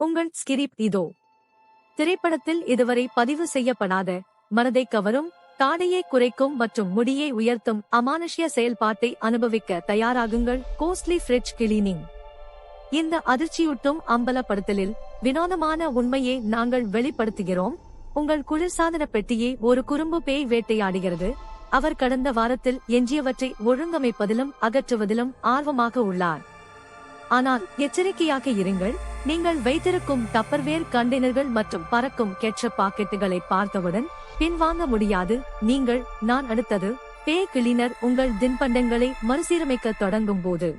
உங்கள் ஸ்கிரிப்ட் இதோ. திரைப்படத்தில் இதுவரை பதிவு செய்யப்படாத, மனதை கவரும், தாடையை குறைக்கும் மற்றும் முடியை உயர்த்தும் அமானுஷ்ய செயல்பாட்டை அனுபவிக்க தயாராகுங்கள். Ghostly fridge cleaning. இந்த அதிர்ச்சியூட்டும் அம்பலப்படுத்தலில் வினோதமான உண்மையை நாங்கள் வெளிப்படுத்துகிறோம். உங்கள் குளிர்சாதன பெட்டியை ஒரு குறும்பு பேய் வேட்டையாடுகிறது. அவர் கடந்த வாரத்தில் எஞ்சியவற்றை ஒழுங்கமைப்பதிலும் அகற்றுவதிலும் ஆர்வமாக உள்ளார். ஆனால் எச்சரிக்கையாக இருங்கள். நீங்கள் வைத்திருக்கும் டப்பர்வேர் கண்டெய்னர்கள் மற்றும் பறக்கும் கெட்சப் பாக்கெட்டுகளை பார்த்தவுடன் பின்வாங்க முடியாது. நான் அடுத்தது. பேய் கிளீனர் உங்கள் தின்பண்டங்களை மறுசீரமைக்க தொடங்கும் போது